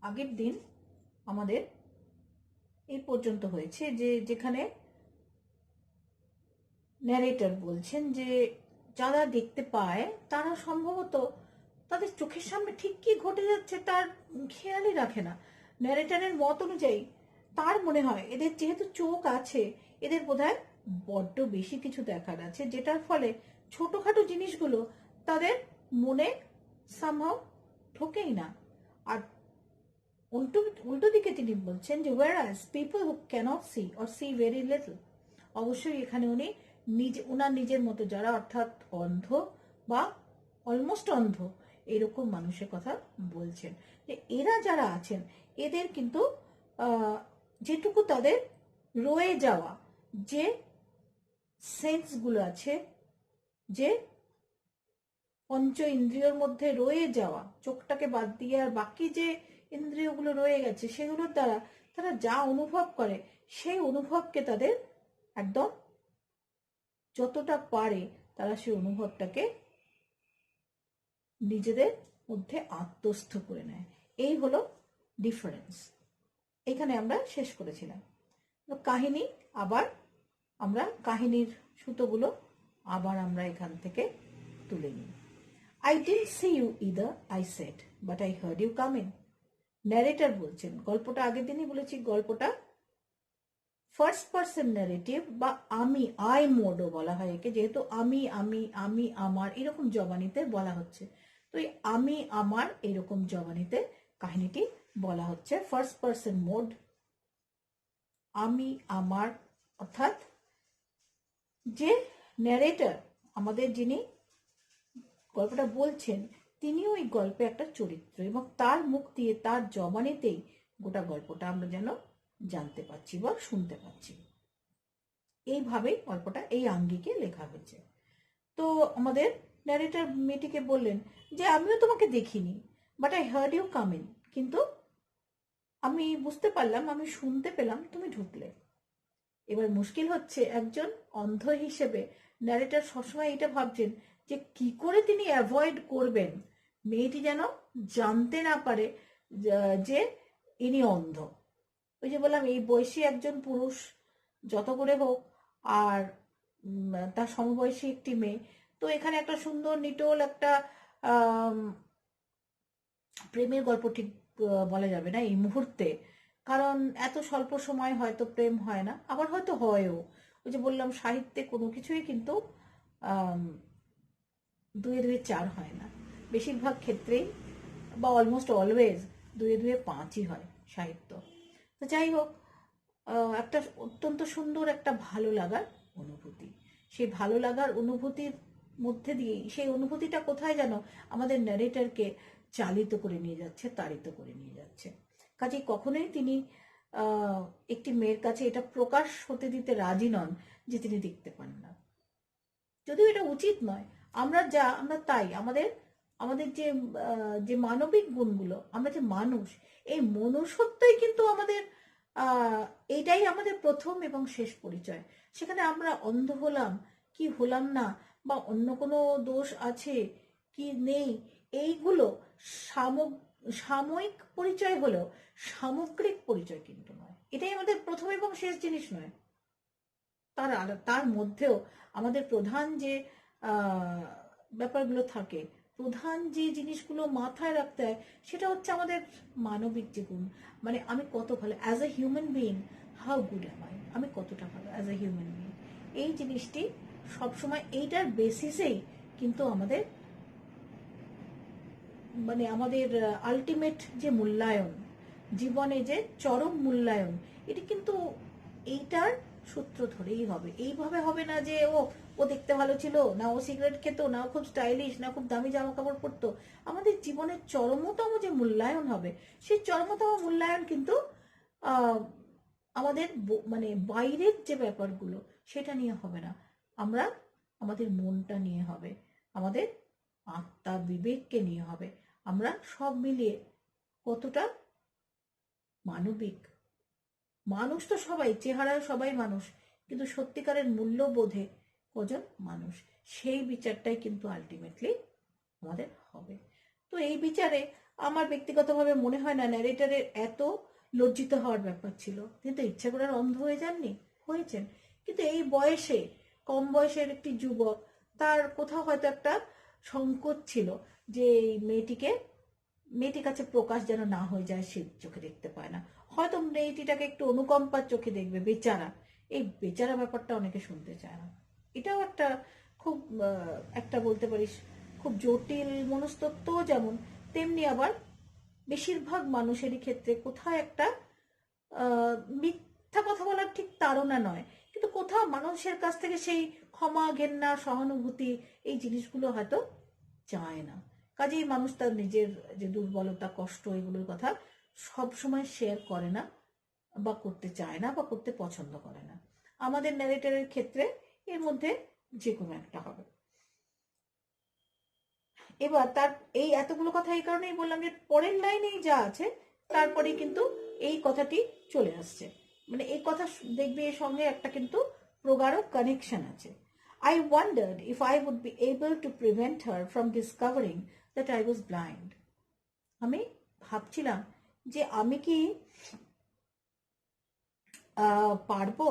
আগের দিন আমাদের এই পর্যন্ত হয়েছে যে যেখানে ন্যারেটর বলছেন যে যারা দেখতে পায় তারা সম্ভবত তাদের চোখের সামনে ঠিক কি ঘটে যাচ্ছে তার খেয়ালই রাখে না। ন্যারেটরের মত অনুযায়ী তার মনে হয় এদের যেহেতু চোখ আছে এদের বোধহয় বড্ড বেশি কিছু দেখার আছে, যেটার ফলে ছোটখাটো জিনিসগুলো তাদের মনে সামহাও ঢোকেই না। আর উল্টো উল্টো দিকে তিনি বলছেন যে whereas people who cannot see or see very little, অবশ্যই এখানে উনি ওনার নিজের মতো যারা অর্থাৎ অন্ধ বা অলমোস্ট অন্ধ এরকম মানুষের কথা বলছেন, যে এরা যারা আছেন এদের কিন্তু যেটুকু তাদের রয়ে যাওয়া যে সেন্সগুলো আছে, যে পঞ্চ ইন্দ্রিয়র মধ্যে রয়ে যাওয়া, চোখটাকে বাদ দিয়ে আর বাকি যে ইন্দ্রিয়গুলো রয়ে গেছে সেগুলোর দ্বারা তারা যা অনুভব করে সেই অনুভবকে তাদের একদম যতটা পারে তারা সেই অনুভবটাকে নিজেদের মধ্যে আত্মস্থ করে নেয়। এই হলো ডিফারেন্স। এখানে আমরা শেষ করেছিলাম। কাহিনী আবার আমরা কাহিনীর সুতোগুলো আবার আমরা এখান থেকে তুলে নিই। I didn't see you either, I said, but I heard you come in. Narrator বলছেন, গল্পটা আগের দিনই বলেছি, গল্পটা ফার্স্ট পার্সন ন্যারেটিভ বা আই মোডও বলা হয় একে, যেহেতু আমি আমার এরকম জবানিতে বলা হচ্ছে, তো এই আমি আমার এরকম জবানিতে কাহিনীটি বলা হচ্ছে ফার্স্ট পার্সন মোড। আমি আমার অর্থাৎ যে ন্যারেটর আমাদের যিনি গল্পটা বলছেন তিনিও এই গল্পে একটা চরিত্র, এবং তার মুখ দিয়ে তার জবানিতেই গোটা গল্পটা আমরা যেন জানতে পাচ্ছি বা শুনতে পাচ্ছি। এইভাবেই গল্পটা এই আঙ্গিকে লেখা হয়েছে। তো আমাদের ন্যারেটর মেয়েটিকে বললেন যে আমিও তোমাকে দেখিনি, but I heard you come in, কিন্তু আমি বুঝতে পারলাম, আমি শুনতে পেলাম তুমি ঢুকলে। এবার মুশকিল হচ্ছে একজন অন্ধ হিসেবে ন্যারেটর সবসময় এটা ভাবছেন যে কি করে তিনি অ্যাভয়েড করবেন মেয়েটি যেন জানতে না পারে যে ইনি অন্ধ। ওই যে বললাম এই বয়সী একজন পুরুষ যত করে হোক আর তার সমবয়সী একটি মেয়ে, তো এখানে একটা সুন্দর নিটোল একটা প্রেমের গল্প ঠিক বলা যাবে না এই মুহূর্তে, কারণ এত স্বল্প সময় হয়তো প্রেম হয় না, আবার হয়তো হয়ও। ওই যে বললাম সাহিত্যে কোনো কিছুই কিন্তু দুয়ে দুয়ে চার হয় না, বেশিরভাগ ক্ষেত্রেই বা অলমোস্ট অলওয়েজ দুয়ে দুয়ে পাঁচই হয় সাহিত্য। তো যাই হোক, একটা অত্যন্ত সুন্দর একটা ভালো লাগার অনুভূতি, সেই ভালো লাগার অনুভূতির মধ্যে দিয়েই সেই অনুভূতিটা কোথায় যেন আমাদের ন্যারেটরকে চালিত করে নিয়ে যাচ্ছে, তাড়িত করে নিয়ে যাচ্ছে। কাজেই কখনোই তিনি একটি মেয়ের কাছে এটা প্রকাশ হতে দিতে রাজি নন যে তিনি দেখতে পান না, যদিও এটা উচিত নয়। আমরা তাই আমাদের যে মানবিক গুণগুলো, আমরা যে মানুষ, এই মনুষ্যত্বই কিন্তু আমাদের এইটাই আমাদের প্রথম এবং শেষ পরিচয়। সেখানে আমরা অন্ধ হলাম কি হলাম না, বা অন্য কোনো দোষ আছে কি নেই, এইগুলো সাময়িক পরিচয় হলেও সামগ্রিক পরিচয় কিন্তু নয়। এটাই আমাদের প্রথম এবং শেষ জিনিস নয়। তার মধ্যেও আমাদের প্রধান যে ব্যাপারগুলো থাকে, প্রধান যে জিনিসগুলো মাথায় রাখতে হয়, সেটা হচ্ছে আমাদের মানবিক যে গুণ, মানে আমি কত ভালো as a human being, how good am I, আমি কতটা ভালো অ্যাজ এ হিউম্যান বিইং। এই জিনিসটি সবসময় এইটার বেসিসেই কিন্তু আমাদের মানে আমাদের আলটিমেট যে মূল্যায়ন, জীবনে যে চরম মূল্যায়ন, এটি কিন্তু এইটার সূত্র ধরেই হবে। এইভাবে হবে না যে ও দেখতে ভালো ছিল না, ও সিগারেট খেত না, ও খুব স্টাইলিশ না, খুব দামি জামা কাপড় পরতো। আমাদের জীবনের চরমতম যে মূল্যায়ন হবে, সেই চরমতম মূল্যায়ন কিন্তু আমাদের মানে বাইরের যে ব্যাপারগুলো সেটা নিয়ে হবে না, আমরা আমাদের মনটা নিয়ে হবে, আমাদের আত্মা বিবেককে নিয়ে হবে। আমরা সব মিলিয়ে কতটা মানবিক। মানুষ তো সবাই, চেহারায় সবাই মানুষ, কিন্তু সত্যিকারের মূল্যবোধে কজন মানুষ, সেই বিচারটাই কিন্তু আলটিমেটলি আমাদের হবে। তো এই বিচারে আমার ব্যক্তিগতভাবে মনে হয় না ন্যারেটারের এত লজ্জিত হওয়ার ব্যাপার ছিল। কিন্তু ইচ্ছা করে আর অন্ধ হয়ে যাননি, হয়েছেন। কিন্তু এই বয়সে, কম বয়সের একটি যুবক, তার কোথাও হয়তো একটা সংকোচ ছিল যে এই মেয়েটির কাছে প্রকাশ যেন না হয়ে যায়, সে চোখে দেখতে পায় না। হয়তো মেয়েটিটাকে একটু অনুকম্পার চোখে দেখবে, বেচারা। এই বেচারা ব্যাপারটা অনেকে শুনতে চায় না। এটাও একটা খুব একটা বলতে পারিস খুব জটিল মনস্তত্ত্ব, যেমন তেমনি আবার বেশিরভাগ মানুষেরই ক্ষেত্রে কোথাও একটা মিথ্যা কথা বলার ঠিক তাড়না নয়, কিন্তু কোথাও মানুষের কাছ থেকে সেই ক্ষমা, ঘেন্না, সহানুভূতি, এই জিনিসগুলো হয়তো চায় না। কাজেই মানুষ তার নিজের যে দুর্বলতা, কষ্ট, এগুলোর কথা সব সময় শেয়ার করে না, বা করতে চায় না, বা করতে পছন্দ করে না। আমাদের ন্যারেটরের ক্ষেত্রে এর মধ্যে যে কোনো একটা হবে। এবার তার এই এতগুলো কথা এই কারণেই বললাম যে পরের লাইনেই যা আছে তারপরেই কিন্তু এই কথাটি চলে আসছে। মানে এই কথা দেখবে এর সঙ্গে একটা কিন্তু প্রগাঢ় কানেকশন আছে। I wondered if I would be able to prevent her from discovering that I was blind. আমি ভাবছিলাম যে আমি কি পারবো,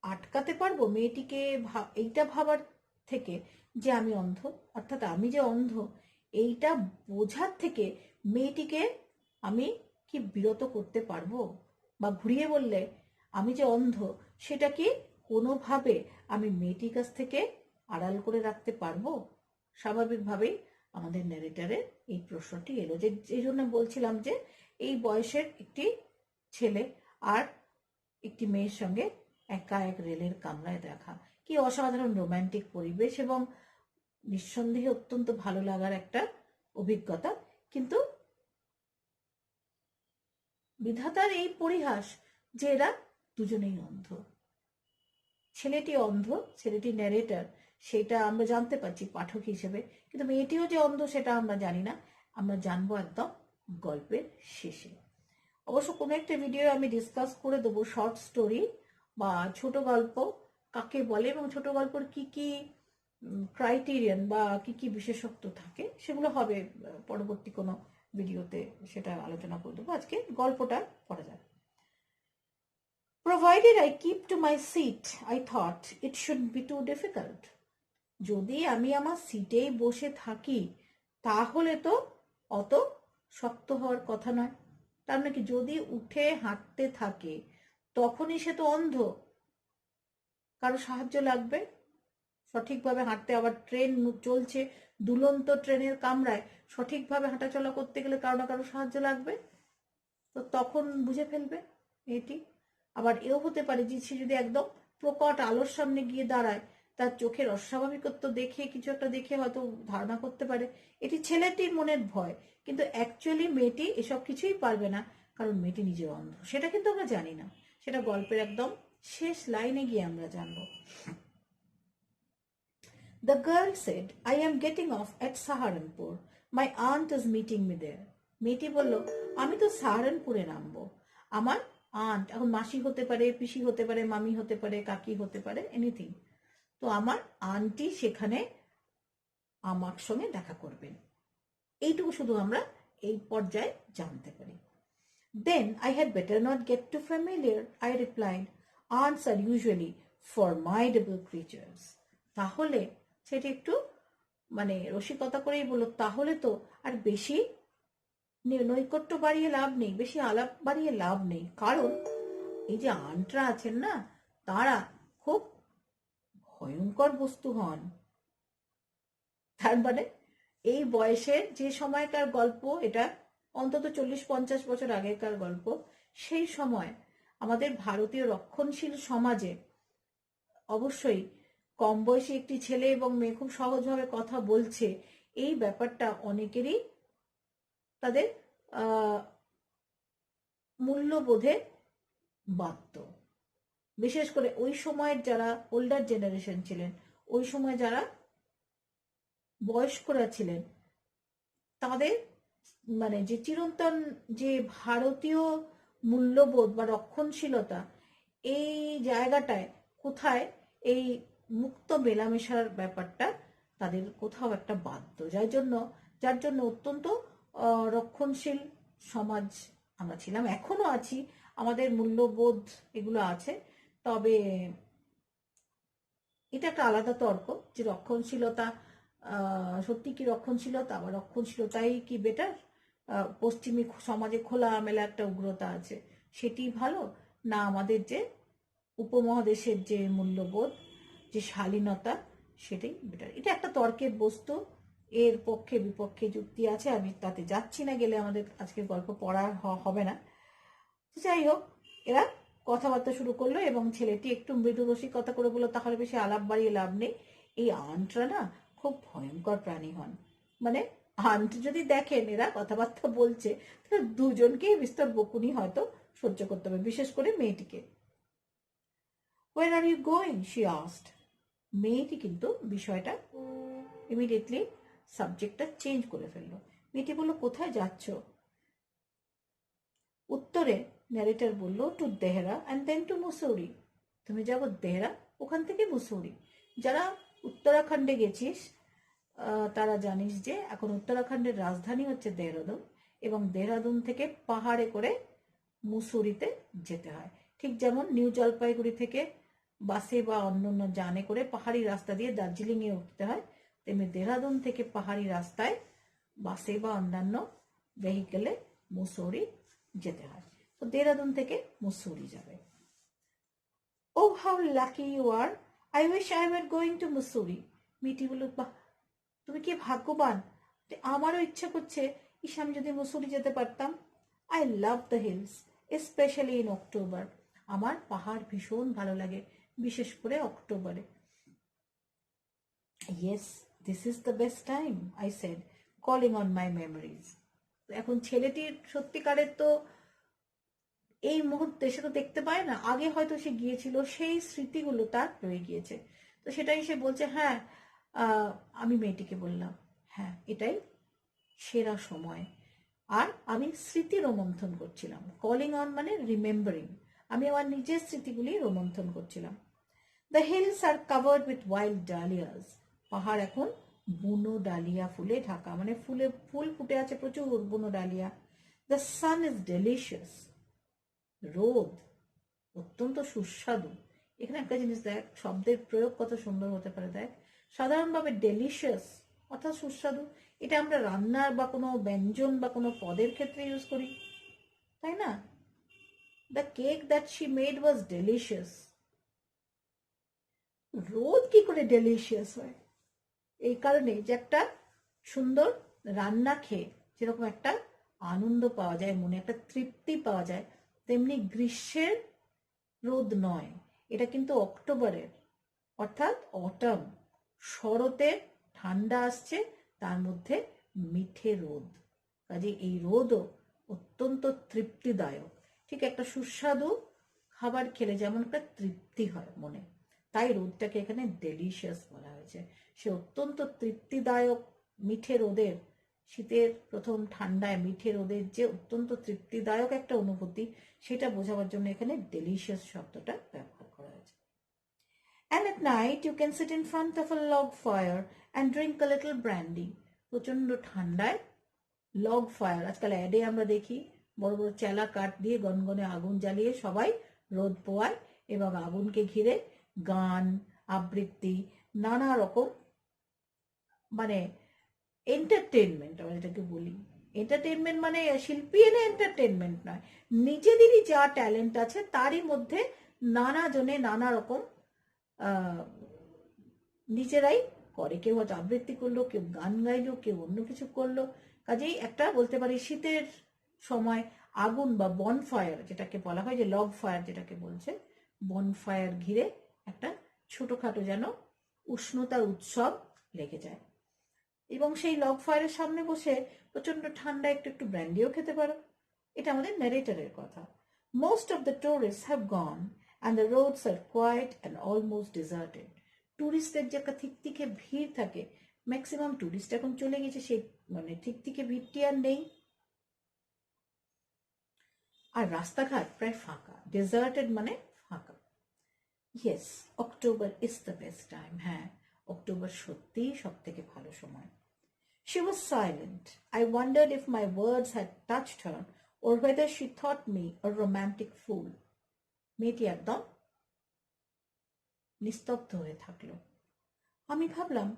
আটকাতে পারবো মেয়েটিকে এইটা ভাবার থেকে যে আমি অন্ধ, অর্থাৎ আমি যে অন্ধ এইটা বোঝার থেকে মেয়েটিকে আমি কি বিরত করতে পারবো, বা ঘুরিয়ে বললে আমি যে অন্ধ সেটা কি কোনোভাবে আমি মেয়েটির কাছ থেকে আড়াল করে রাখতে পারবো। স্বাভাবিকভাবেই আমাদের ন্যারেটারের এই প্রশ্নটি এলো, যে এই জন্য বলছিলাম যে এই বয়সের একটি ছেলে আর একটি মেয়ের সঙ্গে একা এক রেলের কামরায় দেখা, কি অসাধারণ রোমান্টিক পরিবেশ এবং নিঃসন্দেহে অত্যন্ত ভালো লাগার একটা অভিজ্ঞতা। কিন্তু বিধাতার এই পরিহাস যে এরা দুজনেই অন্ধ। ছেলেটি অন্ধ, ছেলেটি ন্যারেটর, সেটা আমরা জানতে পারছি পাঠক হিসেবে, কিন্তু মেয়েটিও যে অন্ধ সেটা আমরা জানি না। আমরা জানবো একদম গল্পের শেষে। অবশ্য কোনো একটা ভিডিও আমি ডিসকাস করে দেবো শর্ট স্টোরি বা ছোট গল্প কাকে বলে এবং ছোট গল্পের কি কি ক্রাইটেরিয়ান বা কি কি বিশেষত্ব থাকে, সেগুলো হবে পরবর্তী কোনো ভিডিওতে, সেটা আলোচনা করে দেবো। আজকে গল্পটা পড়া যাক। Provided I keep to my seat, I thought it shouldn't be too difficult. যদি আমি আমার সিটেই বসে থাকি তাহলে তো অত শক্ত হওয়ার কথা নয়। তার নাকি যদি উঠে হাঁটতে থাকে তখনই সে তো অন্ধ, কারো সাহায্য লাগবে সঠিকভাবে হাঁটতে। আবার ট্রেন চলছে, দুলন্ত ট্রেনের কামরায় সঠিকভাবে হাঁটাচলা করতে গেলে কারো না কারো সাহায্য লাগবে, তো তখন বুঝে ফেলবে এটি। আবার এও হতে পারে যে সে যদি একদম প্রকট আলোর সামনে গিয়ে দাঁড়ায়, তার চোখের অস্বাভাবিকত্ব দেখে, কিছু একটা দেখে হয়তো ধারণা করতে পারে এটি ছেলেটির মনের ভয়, কিন্তু অ্যাকচুয়ালি মেয়েটি এসব কিছুই পারবে না, কারণ মেয়েটি নিজে অন্ধ। সেটা কিন্তু আমরা জানি না, সেটা গল্পের একদম শেষ লাইনে গিয়ে আমরা জানবো। The girl said, I am getting off at Saharanpur. My aunt is meeting me there. মেয়েটি বলল, আমি তো সাহারানপুরে নামবো। আমার আন্ট, এখন মাসি হতে পারে, পিসি হতে পারে, মামি হতে পারে, কাকি হতে পারে, এনিথিং। তো আমার আন্টি সেখানে আমার সঙ্গে দেখা করবেন। এইটুকু শুধু আমরা এই পর্যায়ে জানতে পারি। Then I had better not get too familiar, I replied. Aunts are usually formidable creatures. তাহলে সেটা একটু মানে রসিকতা করেই বলল, তাহলে তো আর বেশি নৈকট্য বাড়িয়ে লাভ নেই, বেশি আলাপ বাড়িয়ে লাভ নেই, কারণ এই যে আন্টরা আছেন না, তারা খুব ভয়ঙ্কর বস্তু হন। তার মানে এই বয়সের যে সময়কার গল্প, এটা অন্তত 40-50 বছর আগেকার গল্প, সেই সময় আমাদের ভারতীয় রক্ষণশীল সমাজে অবশ্যই কম বয়সী একটি ছেলে এবং মেয়ে খুব সহজভাবে কথা বলছে, এই ব্যাপারটা অনেকেরই তাদের মূল্যবোধে বাধ্য। বিশেষ করে ওই সময়ের যারা ওল্ডার জেনারেশন ছিলেন, ওই সময় যারা বয়স্করা ছিলেন, তাদের মানে যে চিরন্তন যে ভারতীয় মূল্যবোধ বা রক্ষণশীলতা, এই জায়গাটায় কোথায় এই মুক্ত মেলামেশার ব্যাপারটা তাদের কোথাও একটা বাধ্য, যার জন্য যার জন্য অত্যন্ত রক্ষণশীল সমাজ আমরা ছিলাম, এখনো আছি, আমাদের মূল্যবোধ এগুলো আছে। তবে এটা একটা আলাদা তর্ক যে রক্ষণশীলতা সত্যি কি রক্ষণশীলতা বা রক্ষণশীলতাই কি বেটার, পশ্চিমী সমাজে খোলা মেলা একটা উগ্রতা আছে, সেটি ভালো, না আমাদের যে উপমহাদেশের যে মূল্যবোধ, যে শালীনতা, সেটাই বেটার। এটা একটা তর্কের বস্তু, এর পক্ষে বিপক্ষে যুক্তি আছে, আমি তাতে যাচ্ছি না, গেলে আমাদের আজকের গল্প পড়া হবে না। যাই হোক, এরা কথাবার্তা শুরু করলো এবং ছেলেটি একটু মৃদু রসিকতা করে বললো, তাহলে বেশি আলাপ বাড়িয়ে লাভ নেই, এই আন্টরা না খুব ভয়ঙ্কর প্রাণী হন। মানে আন্ট যদি দেখেন এরা কথাবার্তা বলছে, তাহলে দুজনকেই বিস্তর বকুনি হয়তো সহ্য করতে হবে, বিশেষ করে মেয়েটিকে। Where are you going? she asked. মেয়েটি কিন্তু বিষয়টা ইমিডিয়েটলি সাবজেক্টটা চেঞ্জ করে ফেললো। মেয়েটি বললো, কোথায় যাচ্ছ? উত্তরে ন্যারেটর বলল, to Dehra and then to Mussoorie. তুমি যাবো দেহরা, ওখান থেকে মুসৌরি। যারা উত্তরাখণ্ডে গেছিস তারা জানিস যে এখন উত্তরাখণ্ডের রাজধানী হচ্ছে দেহরাদুন, এবং দেহরাদুন থেকে পাহাড়ে করে মুসৌরিতে যেতে হয়। ঠিক যেমন নিউ জলপাইগুড়ি থেকে বাসে বা অন্যান্য যানে করে পাহাড়ি রাস্তা দিয়ে দার্জিলিংয়ে উঠতে হয়, তেমনি দেহরাদুন থেকে পাহাড়ি রাস্তায় বাসে বা অন্যান্য ভেহিকেলে মুসৌরি যেতে হয়। তো দেহরাদুন থেকে মুসৌরি যাবে। Oh how lucky you are, I wish I were going to Mussoorie. Miti বলল, বাহ, তুমি কি ভাগ্যবান, আমারও ইচ্ছা করছে ইস আমি যদি মুসৌরি যেতে পারতাম। I love the hills specially in October. আমার পাহাড় ভীষণ ভালো লাগে, বিশেষ করে অক্টোবরে। Yes, this is the best time, I said, calling on my memories. এখন ছেলেটির সত্যিকারের তো এই মুহূর্তে সে তো দেখতে পায় না, আগে হয়তো সে গিয়েছিল, সেই স্মৃতিগুলো তার রয়ে গিয়েছে। তো সেটাই সে বলছে, হ্যাঁ। আমি মেয়েটিকে বললাম, হ্যাঁ এটাই সেরা সময়। আর আমি স্মৃতি রোমন্থন করছিলাম। কলিং অন মানে রিমেম্বারিং, আমি আমার নিজের স্মৃতিগুলি রোমন্থন করছিলাম। The hills are covered with wild dahlias. পাহাড় এখন বুনো ডালিয়া ফুলে ঢাকা, মানে ফুল ফুটে আছে প্রচুর বুনো dahlia. The sun is delicious. রোদ অত্যন্ত সুস্বাদু। এখানে একটা জিনিস দেখ, শব্দের প্রয়োগ কত সুন্দর হতে পারে দেখ। সাধারণভাবে ডেলিশিয়াস অর্থাৎ সুস্বাদু, এটা আমরা রান্নার বা কোনো ব্যঞ্জন বা কোনো পদের ক্ষেত্রে ইউজ করি, তাই না? The cake that she made was delicious. রোদ কি করে ডেলিশিয়াস হয়? এই কারণে যে একটা সুন্দর রান্না খেয়ে যেরকম একটা আনন্দ পাওয়া যায়, মনে একটা তৃপ্তি পাওয়া যায়, তেমনি গ্রীষ্মের রোদ নয়, এটা কিন্তু অক্টোবরের, অর্থাৎ অটম, শরতে ঠান্ডা আসছে, তার মধ্যে মিঠে রোদ। কাজে এই রোদও অত্যন্ত তৃপ্তিদায়ক। ঠিক একটা সুস্বাদু খাবার খেলে যেমন একটা তৃপ্তি হয় মনে, তাই রোদটাকে এখানে ডেলিশিয়াস বলা হয়েছে। সে অত্যন্ত তৃপ্তিদায়ক মিঠে রোদের, শীতের প্রথম ঠান্ডায় মিঠে রোদের যে অত্যন্ত তৃপ্তিদায়ক একটা অনুভূতি, সেটা বোঝাবার জন্য এখানে ডেলিশিয়াস শব্দটা ব্যবহার করা হয়েছে। And at night you can sit in front of a log fire and drink a little brandy. প্রচন্ড ঠান্ডায় লগ ফায়ার, আজকাল অ্যাডে আমরা দেখি বড় বড় চেলা কাঠ দিয়ে গনগনে আগুন জ্বালিয়ে সবাই রোদ পোয়ায়, এবং আগুনকে ঘিরে গান আবৃত্তি নানা রকম, মানে এন্টারটেনমেন্ট আমরা যেটাকে বলি। এন্টারটেনমেন্ট মানে শিল্পী এনে এন্টারটেনমেন্ট নয়, নিজেদেরই যা ট্যালেন্ট আছে তারই মধ্যে নানা জনে নানা রকম নিজেরাই করে, কেউ হয়তো আবৃত্তি করলো, কেউ গান গাইলো, কেউ অন্য কিছু করলো। কাজেই একটা বলতে পারি শীতের সময় আগুন বা বনফায়ার যেটাকে বলা হয়, যে লগ ফায়ার যেটাকে বলছে, বনফায়ার ঘিরে একটা ছোটখাটো যেন উষ্ণতার উৎসব লেগে যায়। এবং সেই লগ ফায়ারের সামনে বসে প্রচন্ড ঠান্ডা একটু একটু ব্র্যান্ডিও খেতে পারো। এটা আমাদের ন্যারেটরের কথা। Most of the tourist have gone and the roads are quiet and almost deserted. টুরিস্টদের যে একটা থিকথিকে ভিড় থাকে, ম্যাক্সিমাম টুরিস্ট এখন চলে গেছে, সেই মানে থিকথিকে ভিড়টি আর নেই, আর রাস্তাঘাট প্রায় ফাঁকা। ডেজার্টেড মানে ফাঁকা। Yes, October is the best time. হ্যাঁ, অক্টোবর সত্যিই সব থেকে ভালো সময়। She was silent. I wondered if my words had touched her or whether she thought me a romantic fool. মেয়েটি একদম নিস্তব্ধ হয়ে থাকলো। আমি ভাবলাম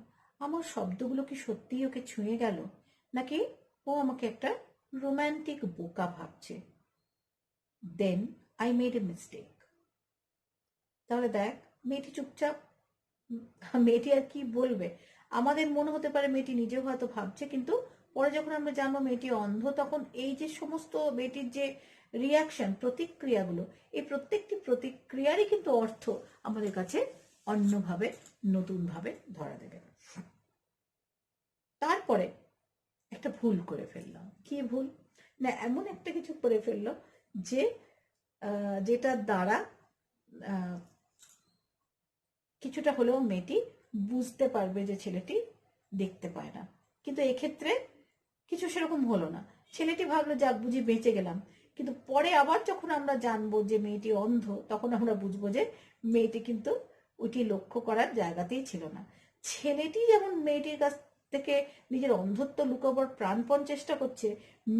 আমার শব্দগুলো কি সত্যিই ওকে ছুঁয়ে গেল, নাকি ও আমাকে একটা রোম্যান্টিক বোকা ভাবছে। Then I made a mistake. তাহলে দেখ, মেয়েটি চুপচাপ, মেয়েটি আর কি বলবে। আমাদের মনে হতে পারে মেয়েটি নিজেও হয়তো ভাবছে, কিন্তু পরে যখন আমরা জানবো মেয়েটি অন্ধ, তখন এই যে সমস্ত মেয়েটির যে রিয়াকশন, প্রতিক্রিয়াগুলো, এই প্রত্যেকটি প্রতিক্রিয়ারই কিন্তু অর্থ আমাদের কাছে অন্যভাবে, নতুনভাবে ধরা দেবে। তারপরে একটা ভুল করে ফেললাম। কি ভুল? না, এমন একটা কিছু করে ফেললো যে যেটার দ্বারা কিছুটা হলেও মেয়েটি বুঝতে পারবে যে ছেলেটি দেখতে পায় না। কিন্তু এক্ষেত্রে কিছু সেরকম হলো না। ছেলেটি ভাবলো যাক বুঝি বেঁচে গেলাম। কিন্তু পরে আবার যখন আমরা জানবো যে মেয়েটি অন্ধ, তখন আমরা বুঝবো যে মেয়েটি কিন্তু ওইটি লক্ষ্য করার জায়গাতেই ছিল না। ছেলেটি যেমন মেয়েটির কাছ থেকে নিজের অন্ধত্ব লুকাবার প্রাণপণ চেষ্টা করছে,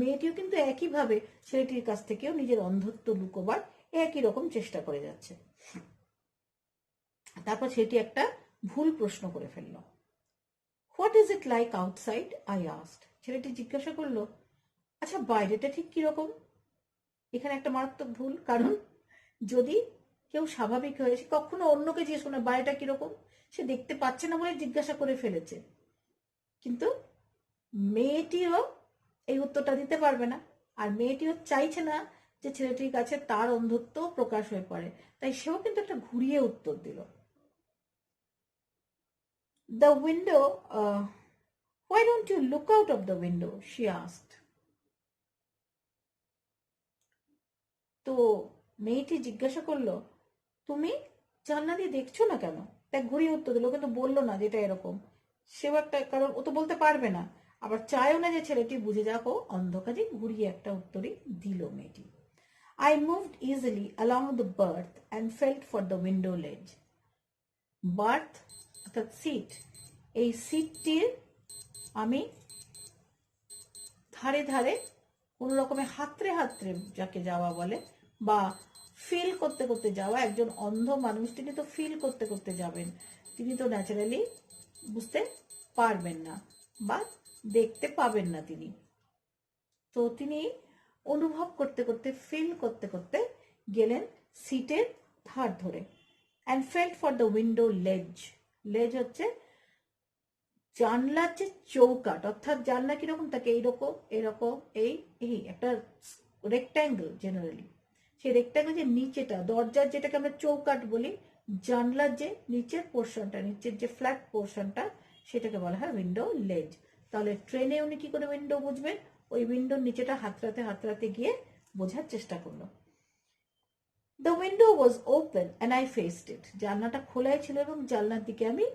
মেয়েটিও কিন্তু একইভাবে ছেলেটির কাছ থেকেও নিজের অন্ধত্ব লুকোবার একই রকম চেষ্টা করে যাচ্ছে। তারপর সেটি একটা ভুল প্রশ্ন করে ফেলল। What is it like outside? I asked. ছেলেটি জিজ্ঞাসা করলো, আচ্ছা বাইরেটা ঠিক কিরকম? এখানে একটা মারাত্মক ভুল, কারণ যদি কেউ স্বাভাবিক হয়ে, সে কখনো অন্যকে জিজ্ঞেস করে বাইরেটা কিরকম, সে দেখতে পাচ্ছে না বলে জিজ্ঞাসা করে ফেলেছে। কিন্তু মেয়েটিও এই উত্তরটা দিতে পারবে না, আর মেয়েটিও চাইছে না যে ছেলেটির কাছে তার অন্ধত্ব প্রকাশ হয়ে পড়ে, তাই সেও কিন্তু একটা ঘুরিয়ে উত্তর দিল। The window, why don't you look out of the window? She asked. তো মেয়েটি জিজ্ঞাসা করলো, তুমি জানলা দিয়ে দেখছো না কেন? দেখ, ঘুরিয়ে উত্তর দিল, কিন্তু বললো না যেটা এরকম। সেও একটা, কারণ ও তো বলতে পারবে না, আবার চায়ও না যে ছেলেটি বুঝে যাক ও অন্ধ, কাজে ঘুরিয়ে একটা উত্তরই দিল মেয়েটি। I moved easily along the berth and felt for the window ledge. Berth অর্থাৎ সিট, এই সিটটির আমি ধারে ধারে কোনো রকমে হাতড়ে হাতড়ে, যাকে যাওয়া বলে, বা ফিল করতে করতে যাওয়া। একজন অন্ধ মানুষ, তিনি তো ফিল করতে করতে যাবেন, তিনি তো ন্যাচারালি বুঝতে পারবেন না বা দেখতে পাবেন না তিনি। তো তিনি অনুভব করতে করতে, ফিল করতে করতে গেলেন সিটের ধার ধরে। And felt for the window লেজ। লেজ হচ্ছে জানলার যে চৌকাট, অর্থাৎ জানলা কিরকম থাকে, এইরকম এরকম, এই এই একটা রেক্ট্যাঙ্গেল জেনারেলি, সেই রেক্ট্যাঙ্গেল যে নিচেটা, দরজার যেটাকে আমরা চৌকাট বলি, জানলার যে নিচের পোর্শনটা, নিচের যে ফ্ল্যাট পোর্শনটা, সেটাকে বলা হয় উইন্ডো লেজ। তাহলে ট্রেনে উনি কি করে উইন্ডো বুঝবেন? ওই উইন্ডোর নিচেটা হাতড়াতে হাতড়াতে গিয়ে বোঝার চেষ্টা করলো। The window was open and I faced it. জানলাটা খোলাই ছিল এবং জানলার দিকে আমি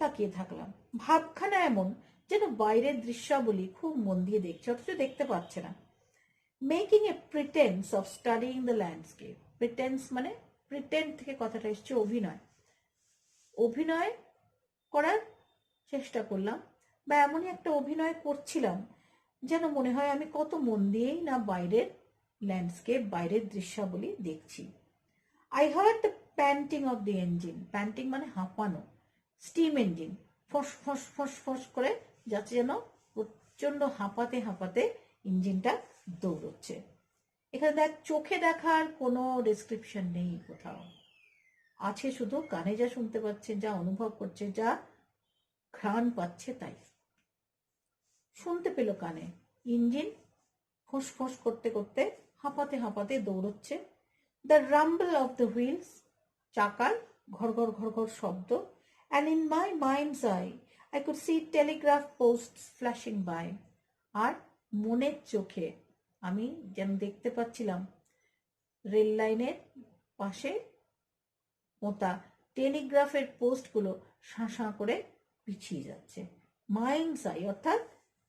তাকিয়ে থাকলাম। ভাবখানা এমন যেন বাইরের দৃশ্যাবলী খুব মন দিয়ে দেখছে, অথচ দেখতে পাচ্ছে না। Making A pretence of studying the landscape. Pretence মানে, প্রিটেন্ড থেকে কথাটা এসছে অভিনয়, অভিনয় করার চেষ্টা করলাম, বা এমনই একটা অভিনয় করছিলাম যেন মনে হয় আমি কত মন দিয়েই না বাইরের ল্যান্ডস্কেপ, বাইরের দৃশ্যাবলী দেখছি। I hard the painting of the engine. Painting মানে হাঁপানো। স্টিম ইঞ্জিন ফস ফস ফস ফস করে যাচ্ছে, যেন প্রচন্ড হাঁপাতে হাঁপাতে ইঞ্জিনটা দৌড়চ্ছে। এখানে দেখ, চোখে দেখার কোনো ডেসক্রিপশন নেই কোথাও, আছে শুধু কানে যা শুনতে পাচ্ছে, যা অনুভব করছে, যা ঘ্রাণ পাচ্ছে, তাই শুনতে পেল কানে। ইঞ্জিন ফোঁস ফোঁস করতে করতে হাঁপাতে হাঁপাতে দৌড়চ্ছে। The rumble of the wheels, চাকার ঘর ঘর ঘর ঘর শব্দ। And in my mind's eye, I could see telegraph posts flashing by. আর মনের চোখে আমি যেন দেখতে পাচ্ছিলাম রেল লাইনের পাশে পোঁতা টেলিগ্রাফের পোস্টগুলো শাঁ শাঁ করে পিছিয়ে যাচ্ছে। মাইন্ডস আই অর্থাৎ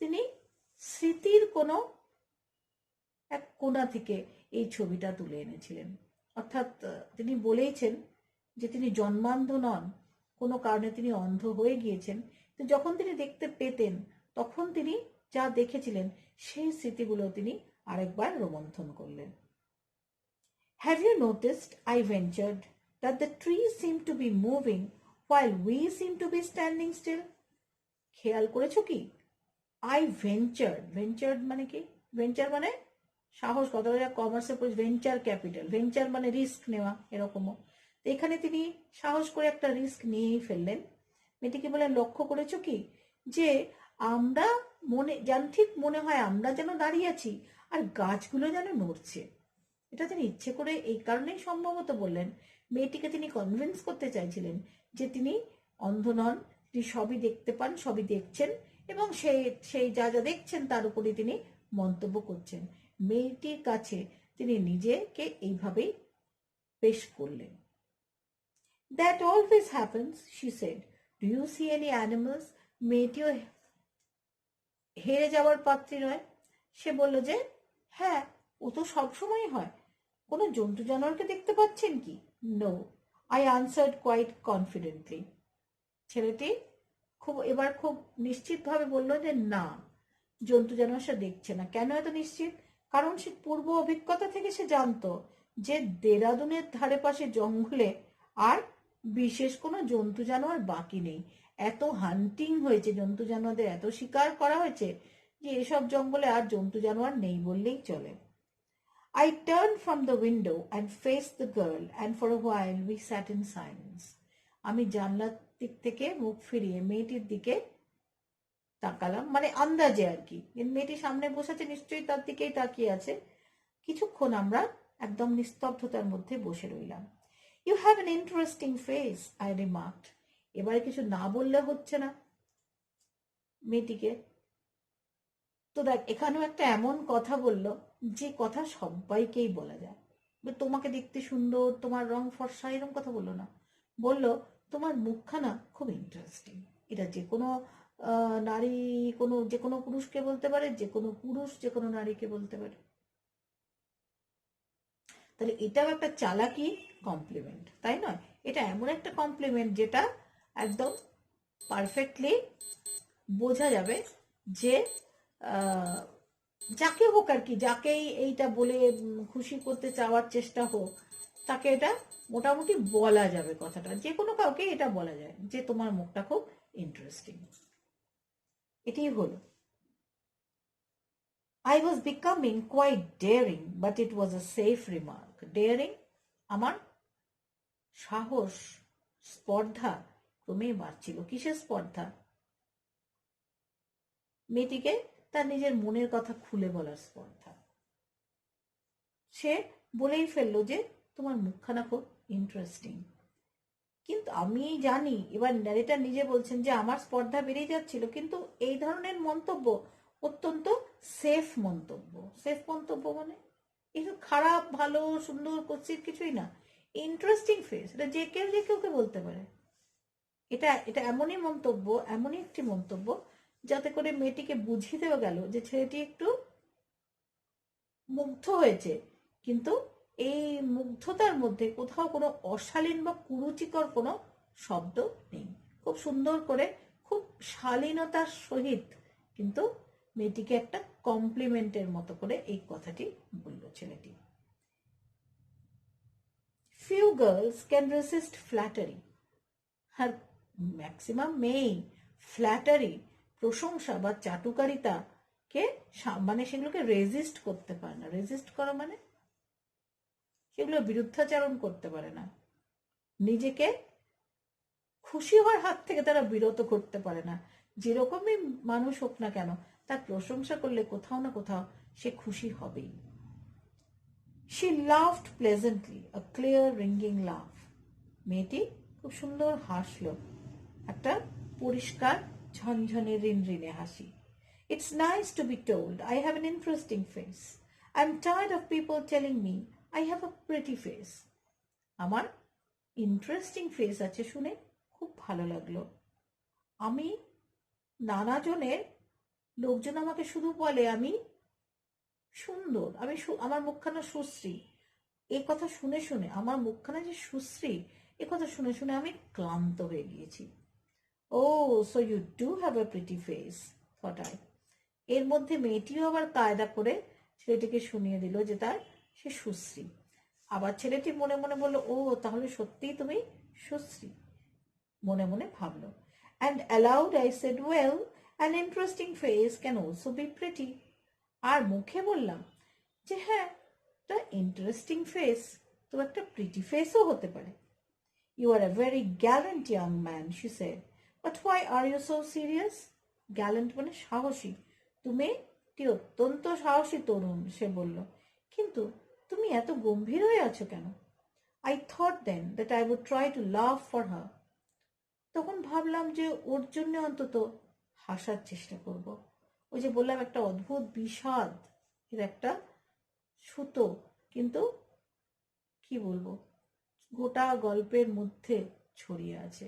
তিনি স্মৃতির কোনো এক কোণা থেকে এই ছবিটা তুলে এনেছিলেন। অর্থাৎ তিনি বলেইছেন যে তিনি জন্মান্ধ নন, কোনো কারণে তিনি অন্ধ হয়ে গিয়েছেন, তো যখন তিনি দেখতে পেতেন তখন তিনি যা দেখেছিলেন সেই স্মৃতিগুলো তিনি আরেকবার রোমন্থন করলেন। Have you noticed, I ventured, that the trees seem to be moving while we seem to be standing still? খেয়াল করেছো কি? I ventured মানে কি? ভেঞ্চার মানে সাহস, কথাটা কমার্সে পড়ে ভেঞ্চার ক্যাপিটাল, ভেঞ্চার মানে রিস্ক নেওয়া, এরকমও। এখানে তিনি সাহস করে একটা রিস্ক নিয়েই ফেললেন। মেয়েটিকে বলে, লক্ষ্য করেছো কি যে আমরা ঠিক মনে হয় আমরা যেন দাঁড়িয়ে আছি আর গাছগুলো যেন নড়ছে। এটা তিনি ইচ্ছে করে এই কারণেই সম্ভবত বললেন। মেয়েটিকে তিনি কনভিন্স করতে চাইছিলেন যে তিনি অন্ধ নন, তিনি সবই দেখতে পান, সবই দেখছেন এবং সেই যা যা দেখছেন তার উপরে তিনি মন্তব্য করছেন। মেয়েটির কাছে তিনি নিজেকে এইভাবেই পেশ করলেন। That always happens, she said. Do you see any animals? মেয়েটিও হেরে যাওয়ার পাত্রী নয়। সে বলল যে হ্যাঁ, ও তো সবসময় হয়। কোনো জন্তু জানোয়ারকে দেখতে পাচ্ছেন কি? No, I answered quite confidently. ছেলেটি এবার খুব নিশ্চিতভাবে বলল যে না, জন্তু জানোয়ার সে দেখছে না। কেন এত নিশ্চিত? কারণ সে পূর্ব অভিজ্ঞতা থেকে সে জানতো যে দেরাদুনের ধারে পাশে জঙ্গলে আর বিশেষ কোনো জন্তু জানোয়ার বাকি নেই। এত হান্টিং হয়েছে, জন্তু জানোয়ারদের এত শিকার করা হয়েছে যে এসব জঙ্গলে আর জন্তু জানোয়ার নেই বললেই চলে। I turned from the window and faced the girl, and for a while we sat in silence. আমি জানলার দিক থেকে মুখ ফিরিয়ে মেয়েটির দিকে তাকালাম, মানে আন্দাজে আর কি। মেয়েটি সামনে বসেছে, নিশ্চয়ই তার দিকেই তাকিয়ে আছে। কিছুক্ষণ আমরা একদম নিস্তব্ধতার মধ্যে বসে রইলাম। You have an interesting face, I remarked. এবারে কিছু না বললে হচ্ছে না মেয়েটিকে। তো দেখ, এখানেও একটা এমন কথা বলল যে কথা সবাইকেই বলা যায়। তোমাকে দেখতে সুন্দর, তোমার রং ফর্সা, এরকম কথা বললো না। বলল তোমার মুখখানা খুব ইন্টারেস্টিং। এটা যে কোনো নারী যে কোনো পুরুষকে বলতে পারে, যে কোনো পুরুষ যে কোনো নারীকে বলতে পারে। তাহলে এটাও একটা চালাকি কমপ্লিমেন্ট, তাই নয়? এটা এমন একটা কমপ্লিমেন্ট যেটা একদম পারফেক্টলি বোঝা যাবে যে যাকে হোক আর কি, যাকেই এইটা বলে খুশি করতে চাওয়ার চেষ্টা হোক, তাকে এটা মোটামুটি বলা যাবে। কথাটা যে কোনো কাউকে এটা বলা যায় যে তোমার মুখটা খুব ইন্টারেস্টিং। এটাই হলো। I was becoming quite daring, but it was a safe remark. Daring, আমার সাহস, স্পর্ধা ক্রমেই বাড়ছিল। কিসের স্পর্ধা? মেয়েটিকে তার নিজের মনের কথা খুলে বলার স্পর্ধা। সে বলেই ফেললো যে তোমার মুখখানা খুব ইন্টারেস্টিং। কিন্তু আমি জানি, এবার ন্যারেটর নিজে বলছেন যে আমার স্পর্ধা বেড়ে যাচ্ছিল, কিন্তু এই ধরনের মন্তব্য অত্যন্ত সেফ মন্তব্য। সেফ মন্তব্য মানে একটু খারাপ, ভালো, সুন্দর, কুৎসিত কিছুই না। ইন্টারেস্টিং ফেস, এটা যে কেউকে বলতে পারে। এটা এমনই মন্তব্য, এমনই একটি মন্তব্য যাতে করে মেয়েটিকে বুঝিয়ে দেওয়া গেল যে ছেলেটি একটু মুগ্ধ হয়েছে, কিন্তু এই মুগ্ধতার মধ্যে কোথাও কোনো অশালীন বা কুরুচিকর কোনো শব্দ নেই। খুব সুন্দর করে, খুব শালীনতার সহিত কিন্তু মেয়েটিকে একটা কমপ্লিমেন্টের মতো করে এই কথাটি বলল ছেলেটি। Few girls can resist flattery. আর ম্যাক্সিমাম মেয়েই ফ্ল্যাটারি, প্রশংসা বা চাটুকারিতাকে মানে সেগুলোকে রেজিস্ট করতে পারে না। রেজিস্ট করা মানে সেগুলো বিরুদ্ধাচরণ করতে পারে না। নিজেকে খুশি হওয়ার হাত থেকে তারা বিরত করতে পারে না। যেরকমই মানুষ হোক না কেন, তার প্রশংসা করলে কোথাও না কোথাও সে খুশি হবেই। She laughed pleasantly, a clear ringing laugh. মেয়েটি খুব সুন্দর হাসলো, একটা পরিষ্কার ঝনঝনে রিনরিনে হাসি। It's nice to be told I have an interesting face. I'm tired of people telling me I have a pretty face. আমার ইন্টারেস্টিং ফেস আছে শুনে খুব ভালো লাগলো। আমি নানা জনের লোকজন আমাকে শুধু বলে আমি সুন্দর, আমার মুখখানা সুশ্রী। এ কথা শুনে শুনে, আমার মুখখানা যে সুশ্রী এ কথা শুনে শুনে আমি ক্লান্ত হয়ে গিয়েছি। Oh, so you do have a pretty face, thought I. এর মধ্যে মেয়েটিও আবার কায়দা করে ছেলেটিকে শুনিয়ে দিল যে সে সুশ্রী। আবার ছেলেটি মনে মনে বলল, ও তাহলে সত্যিই তুমি সুশ্রী, মনে মনে ভাবলো। And aloud I said, well, an interesting face can also be pretty. আর মুখে বললাম যে হ্যাঁ, একটা ইন্টারেস্টিং ফেস তো একটা প্রিটি ফেসও হতে পারে। You are a very gallant young man, she said. But why are you so serious? Gallant মানে সাহসী। তুমি একটি অত্যন্ত সাহসী তরুণ, সে বলল, কিন্তু তুমি এত গম্ভীর হয়ে আছো কেন? I thought then that I would try to laugh for her. তখন ভাবলাম যে ওর জন্য অন্তত হাসার চেষ্টা করব। ওই যে বললাম একটা অদ্ভুত বিষাদ এর একটা সুতো, কিন্তু কি বলবো, গোটা গল্পের মধ্যে ছড়িয়ে আছে।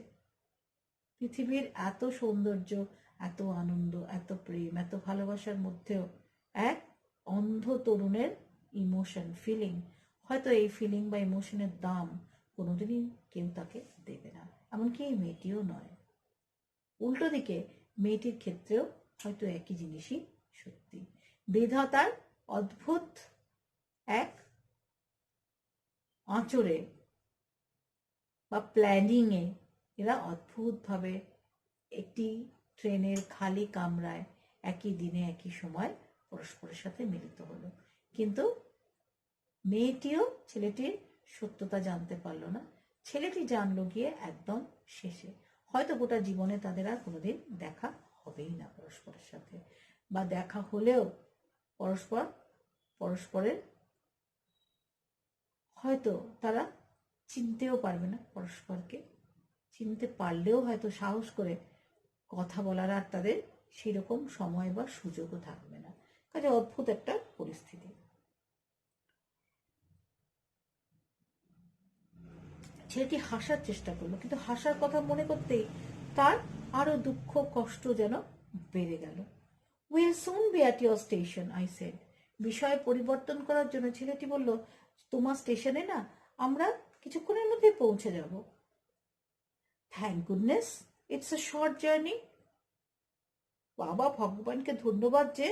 পৃথিবীর এত সৌন্দর্য, এত আনন্দ, এত প্রেম, এত ভালোবাসার মধ্যেও এক অন্ধ তরুণের ইমোশন, ফিলিং, হয়তো এই ফিলিং বা ইমোশনের দাম কোনোদিনই কেউ তাকে দেবে না, এমনকি এই মেয়েটিও নয়। উল্টো দিকে মেয়েটির ক্ষেত্রেও হয়তো একই জিনিসই সত্যি। বিধাতার অদ্ভুত এক আঁচড়ে বা প্ল্যানিংয়ে এরা অদ্ভুতভাবে একটি ট্রেনের খালি কামরায় একই দিনে একই সময় পরস্পরের সাথে মিলিত হলো। কিন্তু মেয়েটিও ছেলেটির সত্যতা জানতে পারলো না। ছেলেটি জানলো গিয়ে একদম শেষে। হয়তো গোটা জীবনে তাদের আর কোনোদিন দেখা হবেই না পরস্পরের সাথে, বা দেখা হলেও পরস্পরের হয়তো তারা চিনতেও পারবে না পরস্পরকে। চিনতে পারলেও হয়তো সাহস করে কথা বলার আর তাদের সেরকম সময় বা সুযোগও থাকবে না। কাজে অদ্ভুত একটা পরিস্থিতি। ছেলেটি হাসার চেষ্টা করলো, কিন্তু হাসার কথা মনে করতেই তার আরো দুঃখ কষ্ট যেন বেড়ে গেল। We'll soon be at your station, I said. বিষয় পরিবর্তন করার জন্য ছেলেটি বলল, তোমার স্টেশনে না আমরা কিছুক্ষণের মধ্যে পৌঁছে যাব। Thank goodness, it's a short journey. বাবা ভগবানকে ধন্যবাদ যে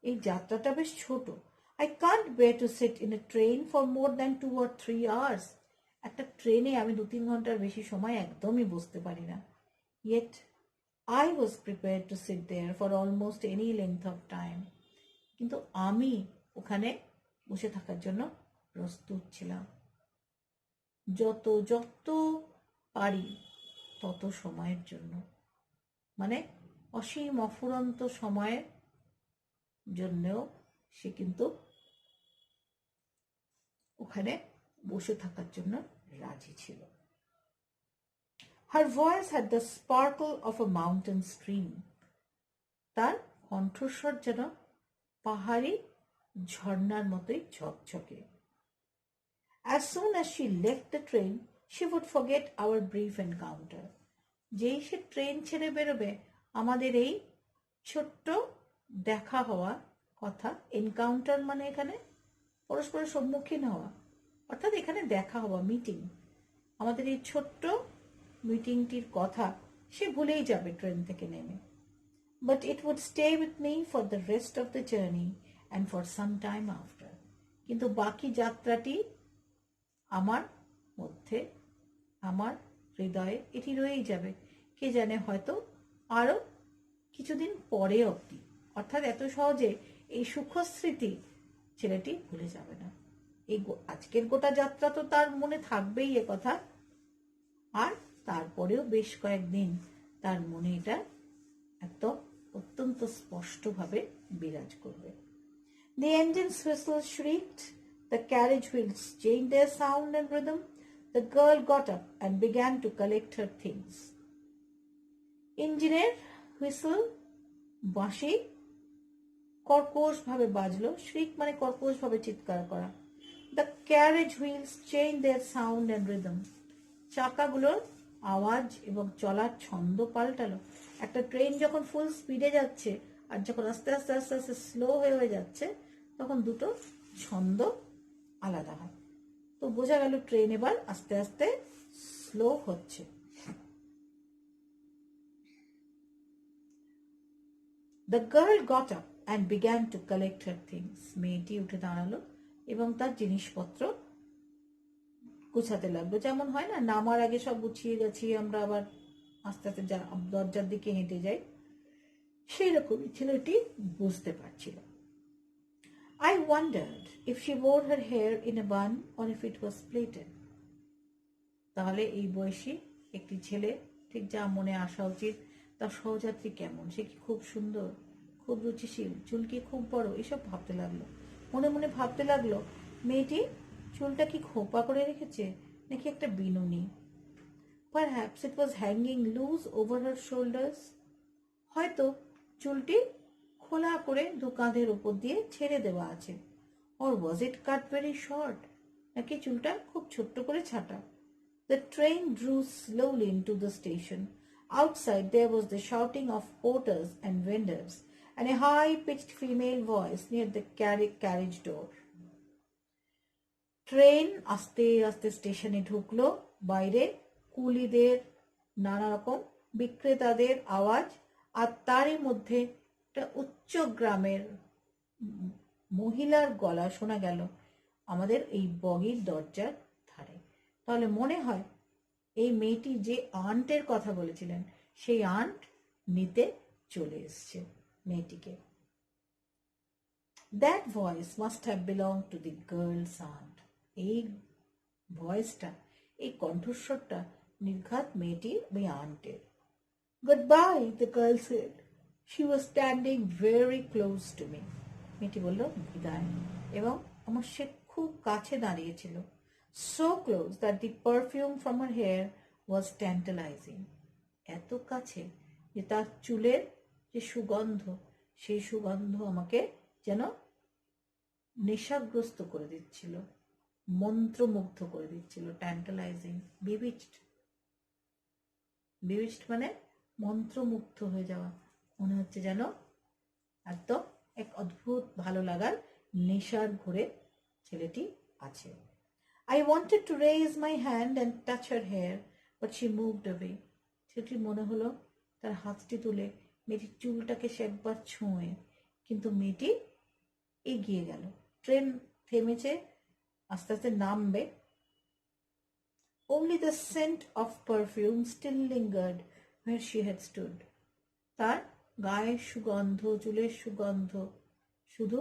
এই যাত্রাটা বেশ ছোট। I can't bear to sit in a train for more than 2 or 3 hours. একটা ট্রেনে আমি 2-3 ঘন্টার বেশি সময় একদমই বসতে পারি না। Yet I was prepared to sit there for almost any length of time. কিন্তু আমি ওখানে বসে থাকার জন্য প্রস্তুত ছিলাম, যত পারি তত সময়ের জন্য, মানে অসীম অফুরন্ত সময়ের জন্যও সে কিন্তু ওখানে বসে থাকার জন্য রাজি ছিল। Her voice had the sparkle of a mountain stream. তার কণ্ঠস্বর যেন পাহাড়ি ঝর্ণার মতোই ঝকঝকে। As soon as she left the train, she would forget our brief encounter. যেই সে ট্রেন ছেড়ে বেরোবে, আমাদের এই ছোট্ট দেখা হওয়া কথা, এনকাউন্টার মানে এখানে পরস্পরের সম্মুখীন হওয়া, অর্থাৎ এখানে দেখা হওয়া, মিটিং, আমাদের এই ছোট্ট মিটিংটির কথা সে ভুলেই যাবে ট্রেন থেকে নেমে। But it would stay with me for the rest of the journey and for some time after. কিন্তু বাকি যাত্রাটি আমার মধ্যে, আমার হৃদয়ে এটি রয়েই যাবে। কে জানে, হয়তো আরো কিছুদিন পরে অবধি। অর্থাৎ এত সহজে এই সুখস্মৃতি ছেলেটি ভুলে যাবে না। এই আজকের গোটা যাত্রা তো তার মনে থাকবেই এ কথা, আর তারপরেও বেশ কয়েকদিন তার মনে এটা একদম অত্যন্ত স্পষ্টভাবে বিরাজ করবে। The engine's whistle shrieked, the carriage wheels changed their sound and rhythm. The girl got up and began to collect her things. ইঞ্জিনের হুইসল, বাঁশি কর্কশ ভাবে বাজলো। শ্রিক মানে কর্কশ ভাবে চিৎকার করা। The carriage wheels changed their sound and rhythm. চাকাগুলোর আওয়াজ এবং চলার ছন্দ পাল্টালো। একটা ট্রেন যখন ফুল স্পিডে যাচ্ছে আর যখন আস্তে আস্তে আস্তে আস্তে স্লো হয়ে যাচ্ছে, তখন দুটো ছন্দ আলাদা হয়। তো বোঝা গেল ট্রেন এবার আস্তে আস্তে স্লো হচ্ছে। The girl got up and began to collect her things. মেয়েটি উঠে দাঁড়ালো এবং তার জিনিসপত্র গুছাতে লাগলো। যেমন হয় না, নামার আগে সব গুছিয়ে গাছিয়ে আমরা আবার আস্তে আস্তে দরজার দিকে হেঁটে যাই, সেই রকমই ছেলেটি বুঝতে পারছিল। I wondered if she wore her hair in a bun or if it was plaited. তাহলে এই বয়সী একটি ছেলে ঠিক যা মনে আসা উচিত, তার সহযাত্রী কেমন, সে কি খুব সুন্দর, খুব রুচিশীল, চুল কি খুব বড়, এসব ভাবতে লাগলো। মনে মনে ভাবতে লাগলো, মেয়েটি চুলটা কি খোপা করে রেখেছে নাকি একটা বিনুনি। Perhaps it was hanging loose over her shoulders. হয়তো চুলটি খোলা করে দু কাঁধের উপর দিয়ে ছেড়ে দেওয়া আছে। Or was it cut very short? নাকি চুলটা খুব ছোট্ট করে ছাটা। The train drew slowly into the station. Outside there was the shouting of porters and vendors and a high-pitched female voice near the carriage door. Train আস্তে আস্তে স্টেশনে ঢুকলো। বাইরে কুলিদের, নানা রকম বিক্রেতাদের আওয়াজ, আর তারই মধ্যে একটা উচ্চ গ্রামের মহিলার গলা শোনা গেল আমাদের এই বগির দরজার ধারে। তাহলে মনে হয় এই মেয়েটি যে আন্টের কথা বলেছিলেন, সেই আন্ট নিতে চলে এসছে মেয়েটিকে। That voice must have belonged to the girl's aunt. এই ভয়েসটা, এই কণ্ঠস্বরটা নির্ঘাত মেয়েটির ওই আন্টের। Goodbye, the girl said. She was standing very close to me. মেয়েটি বলল বিদায়, এবং আমার সে খুব কাছে দাঁড়িয়েছিল। So close that the perfume from her hair was tantalizing. এত কাছে যে তার চুলের যে সুগন্ধ, সেই সুগন্ধ আমাকে যেন নেশাগ্রস্ত করে দিচ্ছিল, মন্ত্রমুগ্ধ করে দিচ্ছিল। ট্যান্টালাইজিং, বিবিচড। বিবিচড মানে মন্ত্রমুগ্ধ হয়ে যাওয়া, মনে হচ্ছে যেন একদম এক অদ্ভুত ভালো লাগার নেশার ঘুরে ছেলেটি আছে। I wanted to raise my hand and touch her hair, but she moved away. ছেলেটির মনে হলো তার হাতটি তুলে মেয়েটির চুলটাকে সে একবার ছোঁয়ে, কিন্তু মেয়েটি এগিয়ে গেল। ট্রেন থেমেছে, আস্তে আস্তে নামবে। Only the scent of perfume still lingered where she had stood. তার গায়ের সুগন্ধ, চুলের সুগন্ধ শুধু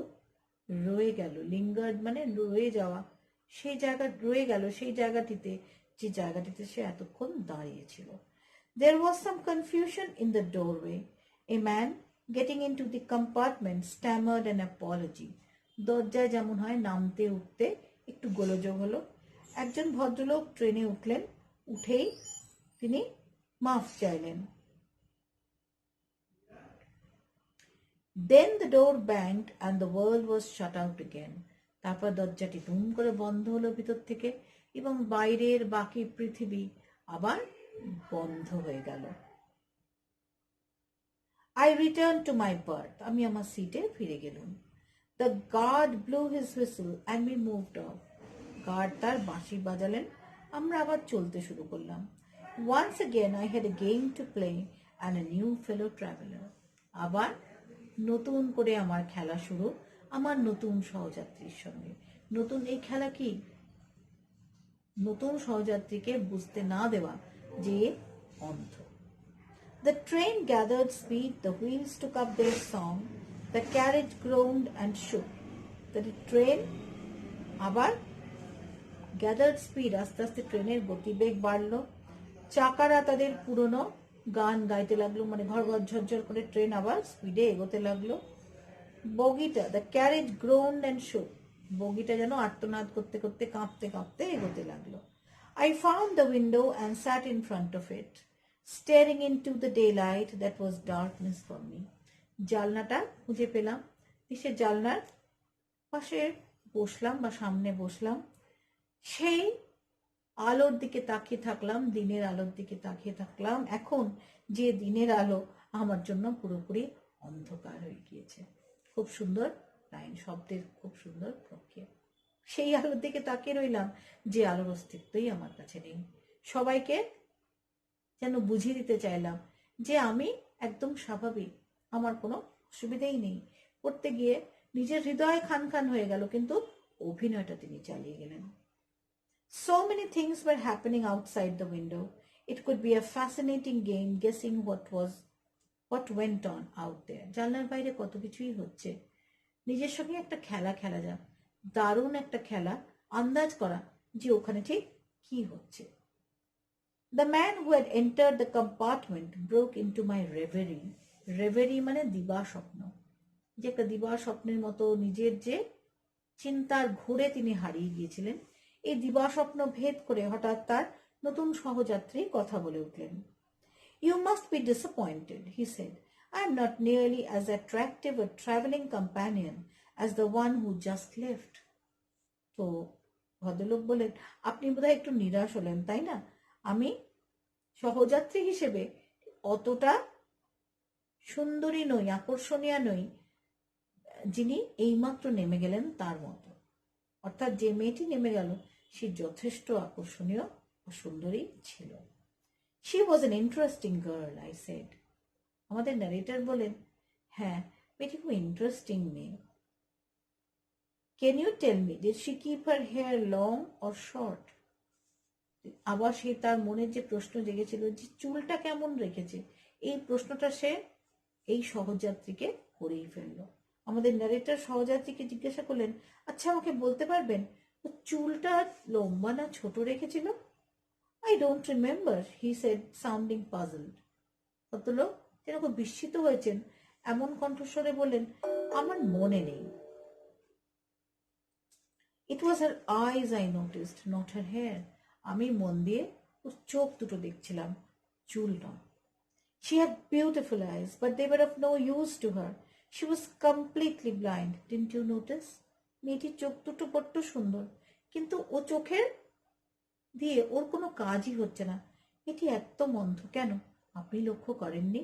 রয়ে গেল। লিঙ্গার্ড মানে রয়ে যাওয়া, সেই জায়গা রয়ে গেল, সেই জায়গাটিতে যে জায়গাটিতে সে এতক্ষণ দাঁড়িয়েছিল। There was some confusion in the doorway. A man getting into the compartment stammered an apology. দরজায় যেমন হয় নামতে উঠতে একটু গোলযোগ হলো। একজন ভদ্রলোক ট্রেনে উঠলেন, উঠেই তিনি মাফ চাইলেন। Then the door banged and the world was shut out again. তারপর দরজাটি ধুম করে বন্ধ হলো ভিতর থেকে, এবং বাইরের বাকি পৃথিবী আবার বন্ধ হয়ে গেল। I returned to my berth. আমি আমার সিটে ফিরে গেলাম। The guard blew his whistle and we moved off. Guard তার বাঁশি বাজালেন, আমরা আবার চলতে শুরু করলাম। Once again I had a game to play and a new fellow traveler. আবার নতুন করে আমার খেলা শুরু, আমার নতুন সহযাত্রীর সঙ্গে। নতুন এই খেলা কি? নতুন সহযাত্রীকে বুঝতে না দেওয়া যে অন্ধ। The train gathered speed, the wheels took up their song, the carriage groaned and shook. The train আবার gathered speed, আস্তে আস্তে ট্রেনের গতিবেগ বাড়লো, চাকারা তাদের পুরনো গান গাইতে লাগলো, মানে ঘর ঘর ঝরঝর করে ট্রেন আবার স্পিডে এগোতে লাগলো। বগিটা, দ্য ক্যারেজ গ্রোন্ড অ্যান্ড শোক, বগিটা যেন আর্তনাদ করতে করতে কাঁপতে কাঁপতে এগোতে লাগলো। I found the window and sat in front of it, staring into the daylight that was darkness for me. জানলাটা খুঁজে পেলাম, সে জানলার পাশে বসলাম বা সামনে বসলাম, সেই আলোর দিকে তাকিয়ে থাকলাম, দিনের আলোর দিকে তাকিয়ে থাকলাম। এখন যে দিনের আলো আমার জন্য পুরোপুরি অন্ধকার হয়ে গিয়েছে। খুব সুন্দর লাইন, শব্দের খুব সুন্দর প্রক্রিয়া। সেই আলোর দিকে তাকিয়ে রইলাম যে আলোর অস্তিত্বই আমার কাছে নেই। সবাইকে যেন বুঝিয়ে দিতে চাইলাম যে আমি একদম স্বাভাবিক, আমার কোনো অসুবিধেই নেই। পড়তে গিয়ে নিজের হৃদয় খান খান হয়ে গেল, কিন্তু অভিনয়টা তিনি চালিয়ে গেলেন। So many things were happening outside the window. It could be a fascinating game guessing what went on out there. জানলার বাইরে কত কিছুই হচ্ছে। নিজের সঙ্গে একটা খেলা খেলা যাক, দারুণ একটা খেলা, আন্দাজ করা যে ওখানে ঠিক কি হচ্ছে। The man who had entered the compartment broke into my reverie. Reverie মানে দিবা স্বপ্ন, যে একটা দিবা স্বপ্নের মতো নিজের যে চিন্তার ঘোরে তিনি হারিয়ে গিয়েছিলেন, এই দিবা স্বপ্ন ভেদ করে হঠাৎ তার নতুন সহযাত্রী কথা বলে উঠলেন। You must be disappointed, he said. I am not nearly as attractive a traveling companion as the one who just left. তো ভদ্রলোক বলেন, আপনি বোধহয় একটু নিরাশ হলেন, তাই না? আমি সহযাত্রী হিসেবে অতটা সুন্দরী নই, আকর্ষণীয় নই, যিনি এইমাত্র নেমে গেলেন তার মতো। অর্থাৎ যে মেয়েটি নেমে গেল সে যথেষ্ট আকর্ষণীয় ও সুন্দরী ছিল। She was an interesting girl, I said. আমাদের ন্যারেটর বলেন, হ্যাঁ, মেয়েটি খুব ইন্টারেস্টিং মেয়ে। Can you tell me, did she keep her hair long or short? আবার সে তার মনের যে প্রশ্ন জেগেছিল যে চুলটা কেমন রেখেছে, এই প্রশ্নটা সে এই সহযাত্রীকে করেই ফেললো। আমাদের ন্যারেটর সহযাত্রীকে জিজ্ঞাসা করলেন, আচ্ছা আমাকে বলতে পারবেন চুলটা লম্বা না ছোট রেখেছিল? I don't remember, he said, sounding puzzled. ভদ্রলোক তিনি খুব বিস্মিত হয়েছেন, এমন কণ্ঠস্বরে বললেন, আমার মনে নেই। It was her eyes I noticed, not her hair. আমি মন দিয়ে ওর চোখ দুটো দেখছিলাম, চুল নয়। She had beautiful eyes, but they were of no use to her. She was completely blind. Didn't you notice? মেয়েটির চোখ দুটো বড্ড সুন্দর, কিন্তু ও চোখের দিয়ে ওর কোনো কাজই হচ্ছে না। এটি এত মন্দ কেন, আপনি লক্ষ্য করেননি?